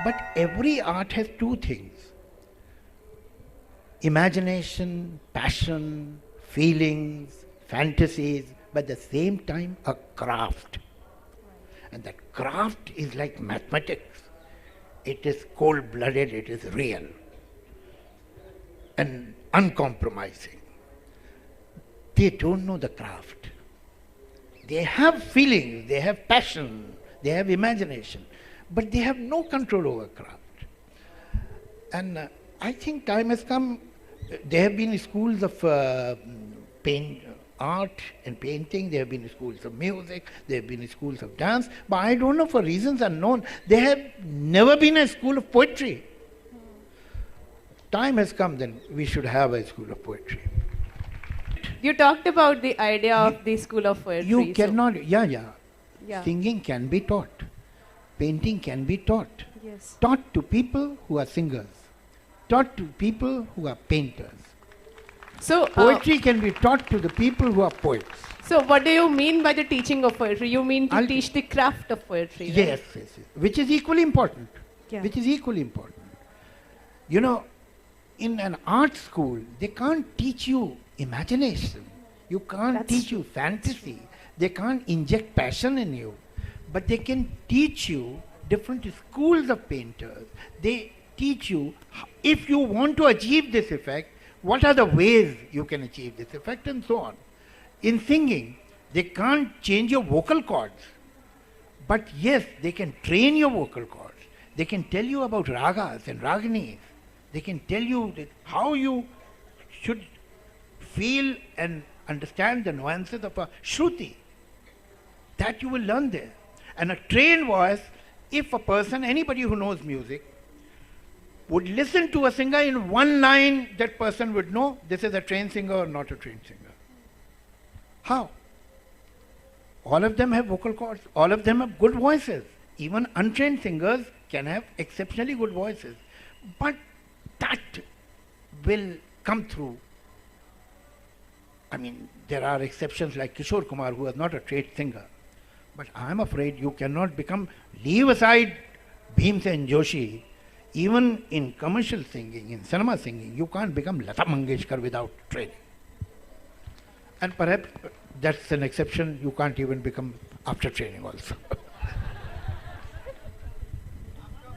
But every art has two things: imagination, passion, feelings, fantasies, but at the same time a craft. And that craft is like mathematics. It is cold-blooded, it is real and uncompromising. They don't know the craft. They have feelings, they have passion, they have imagination, but they have no control over craft. And I think time has come. There have been schools of art and painting, there have been schools of music, there have been schools of dance, but I don't know, for reasons unknown, there have never been a school of poetry. Time has come, then we should have a school of poetry. You talked about the idea of the school of poetry. You cannot, yeah. Singing can be taught. Painting can be taught. Yes. Taught to people who are singers. Taught to people who are painters. So Poetry can be taught to the people who are poets. So what do you mean by the teaching of poetry? You mean to teach the craft of poetry, right? Yes. Which is equally important. Yeah. Which is equally important. You know, in an art school, they can't teach you imagination. You can't teach you fantasy. They can't inject passion in you. But they can teach you different schools of painters. They teach you, if you want to achieve this effect, what are the ways you can achieve this effect, and so on. In singing, they can't change your vocal cords. But yes, they can train your vocal cords. They can tell you about ragas and raganis. They can tell you that how you should feel and understand the nuances of a shruti. That you will learn there. And a trained voice, if a person, anybody who knows music, would listen to a singer in one line, that person would know this is a trained singer or not a trained singer. How? All of them have vocal cords. All of them have good voices. Even untrained singers can have exceptionally good voices. But that will come through. I mean, there are exceptions like Kishore Kumar, who is not a trained singer. But I am afraid you cannot leave aside Bhimsen Joshi. Even in commercial singing, in cinema singing, you can't become Lata Mangeshkar without training. And perhaps that's an exception, you can't even become after training also.